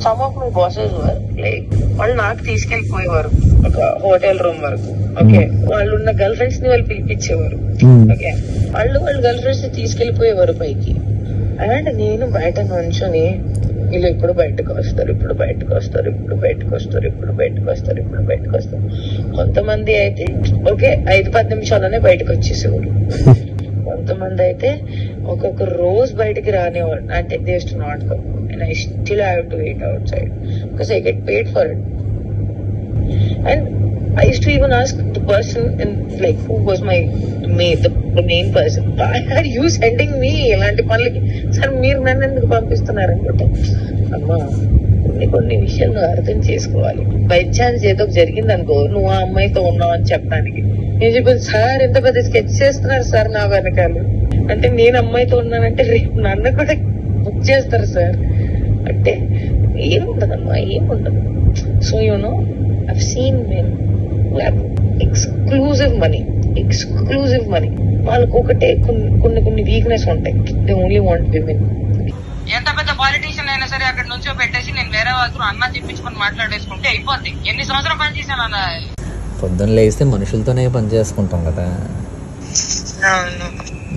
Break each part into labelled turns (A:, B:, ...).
A: Some of my bosses like వాళ్ళు నాకు తీసుకెళ్లిపోయేవారు ఒక హోటల్ రూమ్ వరకు. ఓకే, వాళ్ళు ఉన్న గర్ల్ ఫ్రెండ్స్ ని వాళ్ళు పిలిపించేవారు. ఓకే, వాళ్ళు గర్ల్ ఫ్రెండ్స్ ని తీసుకెళ్లిపోయేవారు పైకి. అలాంటి నేను బయట నుంచుని వీళ్ళు ఇప్పుడు బయటకు వస్తారు, ఇప్పుడు బయటకు వస్తారు, ఇప్పుడు బయటకు వస్తారు, ఇప్పుడు బయటకు వస్తారు, ఇప్పుడు బయటకు వస్తారు. కొంతమంది అయితే ఓకే 5-10 నిమిషాలనే బయటకు వచ్చేసేవారు. కొంతమంది అయితే ఒక్కొక్క రోజు బయటికి రానివాడు. అంటే they used to not come and I still have to wait outside because I get paid for it. And I used to even ask the person in like who was my maid, the main person, why are you sending me ఇలాంటి పనులకి? Sir మీరు నన్ను ఎందుకు పంపిస్తున్నారు అనుకుంటా. అమ్మా కొన్ని విషయాలు నువ్వు అర్థం చేసుకోవాలి. బై ఛాన్స్ ఏదో జరిగింది అనుకో, నువ్వు ఆ అమ్మాయితో ఉన్నావు అని చెప్పడానికి నేను చెప్పాను. సార్ ఎంత పెద్ద స్కెచ్ చేస్తున్నారు సార్ నా వెనకాల. అంటే నేను అమ్మాయితో ఉన్నానంటే రేపు నన్ను కూడా బుక్ చేస్తారు సార్ అంటే ఏముండదమ్మా, ఏముండదు. So you know I've seen men who have exclusive money. వాళ్ళకు ఒకటే కొన్ని వీక్నెస్ ఉంటాయి. They only want women.
B: ఎంత పెద్ద పాలిటీషియన్ అయినా సరే అక్కడ నుంచో పెట్టేసి నేను వేరే వాళ్ళతో అన్న చెప్పించుకొని మాట్లాడేసుకుంటే అయిపోద్ది. ఎన్ని సంవత్సరం పని చేశాను అన్న.
C: పొద్దున్న లేస్తే మనుషులతోనే పని చేసుకుంటాం కదా.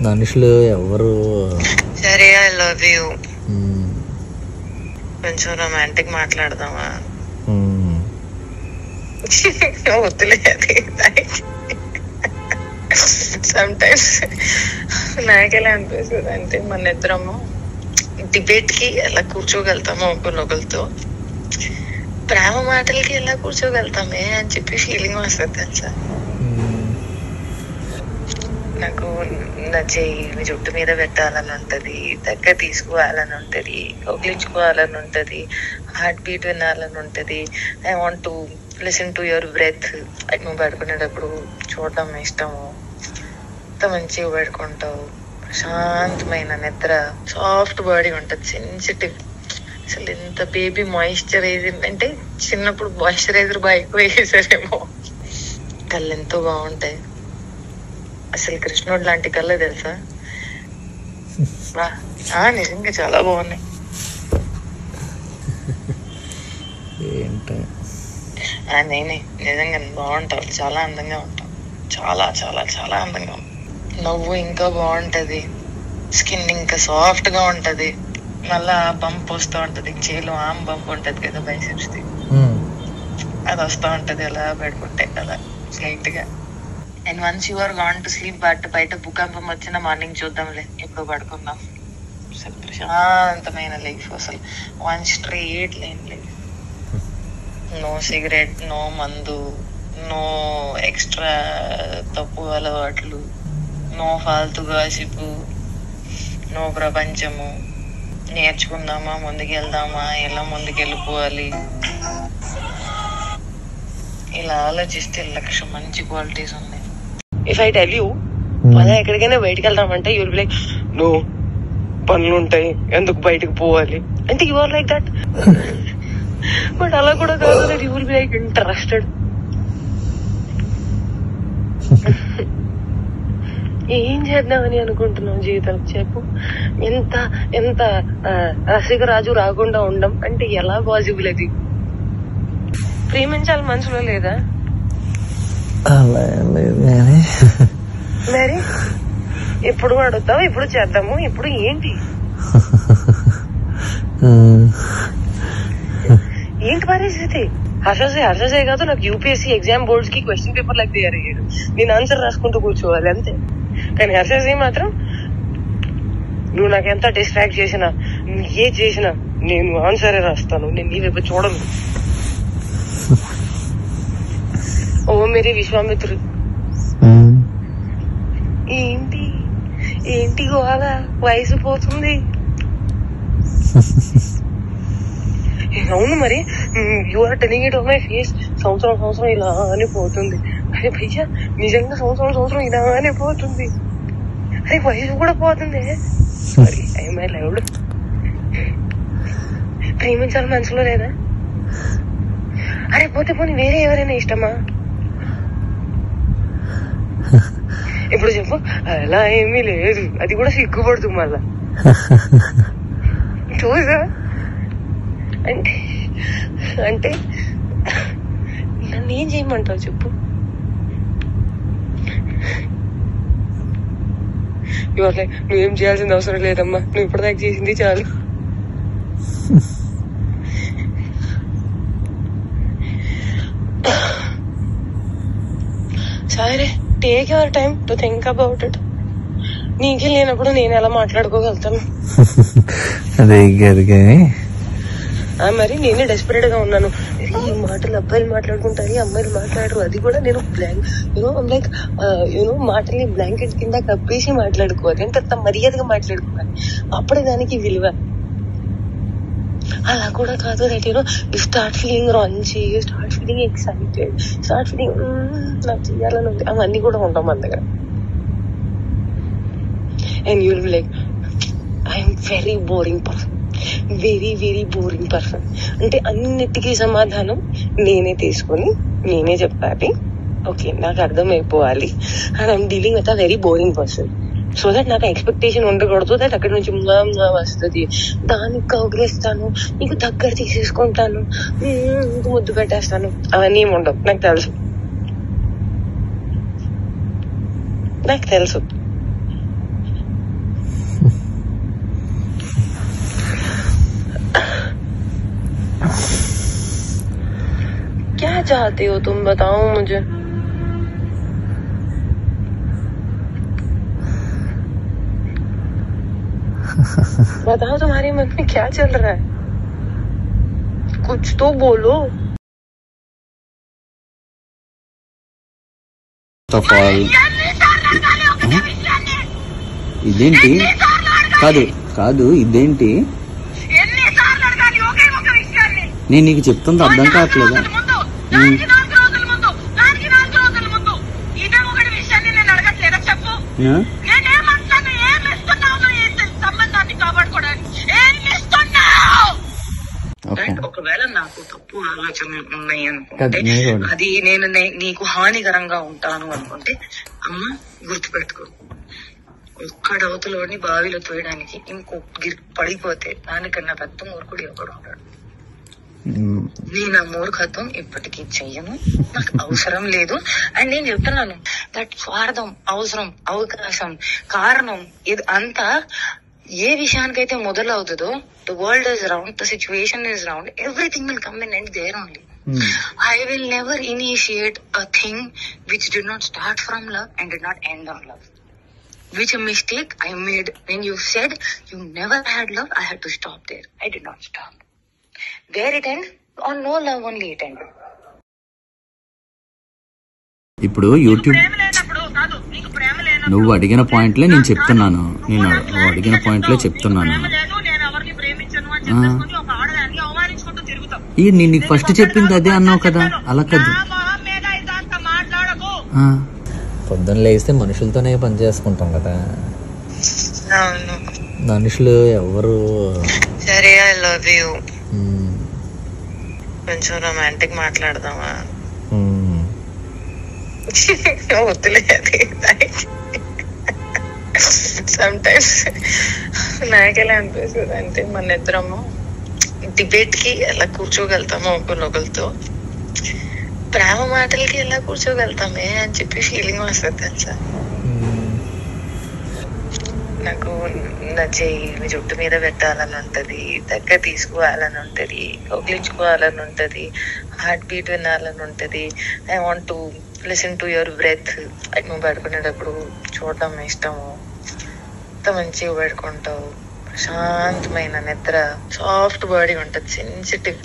C: మనుషులు ఎవరు
A: సరే ఐ లవ్ యూ కొంచెం రొమాంటిక్ మాట్లాడదామా? వద్దులే, అది సమ్టైమ్స్ నాకెలా అనిపిస్తుంది అంటే మన ఇద్దరము డిబేట్ కి ఎలా కూర్చోగలుగుతామో ఒకరినొకరితో, ప్రేమ మాటలకి ఎలా కూర్చోగలుగుతామే అని చెప్పి ఫీలింగ్ వస్తుంది తెలుసా. నాకు నా చెయ్యి జుట్టు మీద పెట్టాలని ఉంటది, దగ్గర తీసుకోవాలని ఉంటది, కౌగిలించుకోవాలని ఉంటది, హార్ట్ బీట్ వినాలని ఉంటది. I want to listen to your breath. నువ్వు పడుకునేటప్పుడు చూడటం ఇష్టము. ఎంత మంచిగా పడుకుంటావు, ప్రశాంతమైన నిద్ర, సాఫ్ట్ బాడీ ఉంటుంది, సెన్సిటివ్. అసలు ఎంత బేబీ మాయిశ్చరైజర్ అంటే చిన్నప్పుడు మాయిశ్చరైజర్ బాగా ఎక్కువ వేసారేమో. కళ్ళు ఎంతో బాగుంటాయి. అసలు కృష్ణుడు లాంటి కళ్ళే తెలుసా. నిజంగా చాలా బాగున్నాయి. నేనే నిజంగా బాగుంటావు, చాలా అందంగా ఉంటావు, చాలా చాలా చాలా అందంగా ఉంటావు. నవ్వు ఇంకా బాగుంటది, స్కిన్ ఇంకా సాఫ్ట్ గా ఉంటది. మళ్ళా బంప్ వస్తూ ఉంటది, చేలో ఆమ్ బంప్ ఉంటది కదా బైసెప్స్ ది, అది వస్తూ ఉంటది అలా పడుకుంటే కదా లైట్ గా. And once you are gone to sleep, but బయట భూకంపం వచ్చిన మార్నింగ్ చూద్దాంలే, ఎప్పుడు పడుకుందాం. అసలు ప్రశాంతమైన లైఫ్, అసలు 1 straight line life. No cigarette, no మందు, నో ఎక్స్ట్రా తప్పు అలవాట్లు, నో ఫాల్తు గాసిపు, నో ప్రపంచము. నేర్చుకుందామా, ముందుకెళ్దామా, ఎలా ముందుకెళ్ళిపోవాలి, ఇలా ఆలోచిస్తే 1,00,000 మంచి క్వాలిటీస్ ఉన్నాయి. ఇఫ్ ఐ టెల్ యూ అదే ఎక్కడికైనా బయటకు వెళ్దామంటే you will be like no పనులు ఉంటాయి ఎందుకు బయటకు పోవాలి అంటే you are like that. But అలా కూడా కాదు, that you will be like interested. ఏం చేద్దామని అనుకుంటున్నావు జీవితం చెప్పు. ఎంత ఎంత రసికరాజు రాకుండా ఉండం అంటే ఎలా పాసిబుల్? అది ప్రేమించాలి మనసులో లేదా? మరి ఎప్పుడు అడుగుతావు, ఇప్పుడు చేద్దాము, ఇప్పుడు ఏంటి ఏంటి పరిస్థితి? హర్షసే కాదు, నాకు యూపీఎస్సీ ఎగ్జామ్ బోర్డ్స్ కి క్వశ్చన్ పేపర్ లాగా తయారయ్యాడు, నేను ఆన్సర్ రాసుకుంటూ కూర్చోవాలి అంతే. కానీ హర్షసే మాత్రం నువ్వు నాకు ఎంత డిస్ట్రాక్ట్ చేసినా, ఏ చేసినా నేను ఆన్సరే రాస్తాను, నేను నీ వైపు చూడను. ఓ మేరీ విశ్వామిత్రుడు. ఏంటి ఏంటి గోవాల వయసు పోతుంది. అవును మరి, you are telling it on my face. సంవత్సరం ఇలా అని పోతుంది. అరే భయ్యా నిజంగా సంవత్సరం ఇలానే పోతుంది. అరే వయసు కూడా పోతుంది. Sorry I my loved. ప్రేమించాలి మనసులో లేదా? అరే పోతే పోనీ వేరే ఎవరైనా ఇష్టమా? ఇప్పుడు చెప్పు. అలా ఏమీ లేదు, అది కూడా సిగ్గుపడుతుంది మళ్ళా. చూసా అంటే అంటే నన్ను ఏం చేయమంటావు చెప్పు. నువ్వేం చేయాల్సిన అవసరం లేదమ్మా, నువ్వు ఇప్పటిదాకా చేసింది చాలు. సరే, take your time to think about it. నీకే లేనప్పుడు నేను ఎలా మాట్లాడుకోగలుగుతాను?
C: అదే కానీ
A: మరి నేనే డెస్పరేట్ గా ఉన్నాను. ఈ మాటలు అబ్బాయిలు మాట్లాడుకుంటారు, అమ్మాయిలు మాట్లాడరు. అది కూడా నేను లైక్ మాటల్ని బ్లాంకెట్ కింద కప్పేసి మాట్లాడుకోవాలి. అంటే అంత మర్యాదగా మాట్లాడుకోవాలి, అప్పుడే దానికి విలువ. అలా కూడా కాదు. That you start feeling raunchy, start feeling excited, start feeling నాకు చెయ్యాలని ఉంది. అవన్నీ కూడా ఉంటాం మన దగ్గర. And you will be like I'm very boring person, very very boring person. అంటే అన్నిటికీ సమాధానం నేనే తీసుకొని నేనే చెప్పాలి. ఓకే, నాకు అర్థమైపోవాలి. And I'm dealing with a very boring person. So that నాకు ఎక్స్పెక్టేషన్ ఉండకూడదు దట్ అక్కడి నుంచి వస్తుంది, దానికి కౌగిలిస్తాను, నీకు దగ్గర తీసేసుకుంటాను, ముద్దు పెట్టేస్తాను. అవన్నీ ఏమి ఉండవు. నాకు తెలుసు. क्या चाहते हो तुम, बताओ मुझे. बताओ तुम्हारे मन में क्या चल रहा है, कुछ तो बोलो.
D: ఇదేంటి? కాదు ఇదేంటి? నేను నీకు చెప్తుంది అర్థం కావట్లేదా?
A: ఒకవేళ నాకు తప్పు ఆలోచనలు ఉన్నాయి అనుకుంటే, అది నేను నీకు హానికరంగా ఉంటాను అనుకుంటే, అమ్మ గుర్తుపెట్టుకో, ఒక్కడవతలోని బావిలో తోయడానికి ఇంకో పడిపోతే దానికన్నా పెద్ద మూర్ఖుడు ఒకడు ఉంటాడు. నేను ఆ మూర్ఖత్వం ఇప్పటికీ చెయ్యను, నాకు అవసరం లేదు. అండ్ నేను చెప్తున్నాను దట్ స్వార్థం, అవసరం, అవకాశం, కారణం ఇది అంతా ఏ విషయానికైతే మొదలవుతుందో, the world is round, the situation is round, everything will come in and there only. I will never initiate a thing which did not start from love and did not end on love. Which a mistake I made when you said you never had love, I had to stop there. I did not stop. Where it end? On no love only it ended.
D: ఇప్పుడు YouTube నువ్వు అడిగిన పాయింట్లే నేను చెప్తున్నాను. నువ్వు అడిగిన పాయింట్లే చెప్తున్నాను. నేను నీకు ఫస్ట్ చెప్పింది అదే అన్నావు కదా, అలా కదా.
C: పొద్దున్న లేస్తే మనుషులతోనే పని చేసుకుంటాం కదా, మనుషులు ఎవరు.
A: సరే, ఐ లవ్ యూ. కొంచెం రొమాంటిక్ మాట్లాడదామా? వద్దులే, అది సమ్ టైమ్స్ నాకెలా అనిపిస్తుంది అంటే, మన ఇద్దరము డిబేట్ కి ఎలా కూర్చోగలుగుతామో ఒకరినొకరితో, ప్రేమ మాటలకి ఎలా కూర్చోగలుగుతామే అని చెప్పి ఫీలింగ్ వస్తుంది తెలుసా. నాకు నా చెయ్యి జుట్టు మీద పెట్టాలని ఉంటది, దగ్గర తీసుకోవాలని ఉంటది, కౌగిలించుకోవాలని ఉంటది, హార్ట్ బీట్ వినాలని ఉంటది. I want to listen to your breath. నువ్వు పడుకునేటప్పుడు చూడటం ఇష్టము, ఎంత మంచిగా పడుకుంటావు, ప్రశాంతమైన నిద్ర, సాఫ్ట్ బాడీ ఉంటది, సెన్సిటివ్.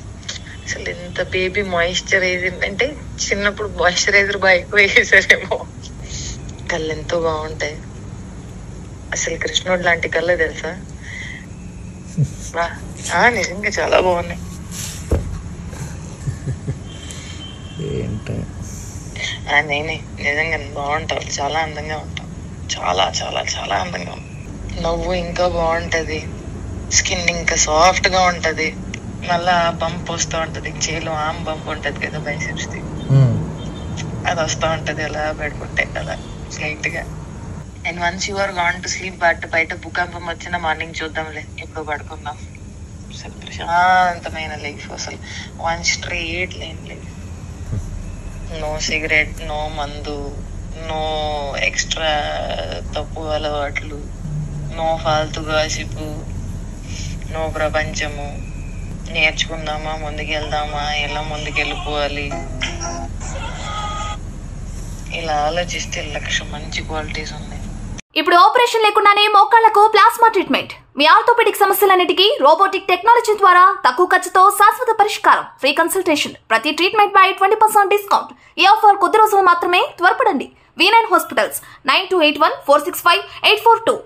A: అసలు ఎంత బేబీ మాయిశ్చరైజర్ అంటే, చిన్నప్పుడు మాయిశ్చరైజర్ బాగా ఎక్కువ వేసేసారేమో. కళ్ళు ఎంతో బాగుంటాయి, అసలు కృష్ణుడు లాంటి కళ్ళు తెలుసా. నిజంగా చాలా బాగున్నాయి. నేనే నిజంగా బాగుంటావు, చాలా అందంగా ఉంటావు, చాలా చాలా చాలా అందంగా ఉంటావు. నవ్వు ఇంకా బాగుంటది, స్కిన్ ఇంకా సాఫ్ట్ గా ఉంటది, మళ్ళా బంప్ వస్తూ ఉంటది, చేలో ఆమ్ బంప్ ఉంటది కదా బైసెప్స్ ది, అది వస్తూ ఉంటది అలా పెట్టుకుంటే అలా లైట్ గా. And once you are gone to sleep, బయట భూకంపం వచ్చిన మార్నింగ్ చూద్దాంలే, ఎప్పుడు పడుకుందాం. అసలు ప్రశాంతమైన లైఫ్, అసలు 1 straight line life. No cigarette, no మందు, నో ఎక్స్ట్రా తప్పు అలవాట్లు, నో ఫాల్తు గాసిపు, నో ప్రపంచము. నేర్చుకుందామా, ముందుకెళ్దామా, ఎలా ముందుకెళ్ళిపోవాలి, ఇలా ఆలోచిస్తే 1,00,000 మంచి క్వాలిటీస్ ఉన్నాయి.
E: ఇప్పుడు ఆపరేషన్ లేకుండానే మోకాళ్లకు ప్లాస్మా ట్రీట్మెంట్. మీ ఆర్థోపెడిక్ సమస్యలన్నిటికీ రోబోటిక్ టెక్నాలజీ ద్వారా తక్కువ ఖర్చుతో శాశ్వత పరిష్కారం. Free consultation. ప్రతి ట్రీట్మెంట్ పై 20% డిస్కౌంట్. ఈ ఆఫర్ కొద్ది రోజులు మాత్రమే. త్వరపడండి. V9 hospitals 9281465842.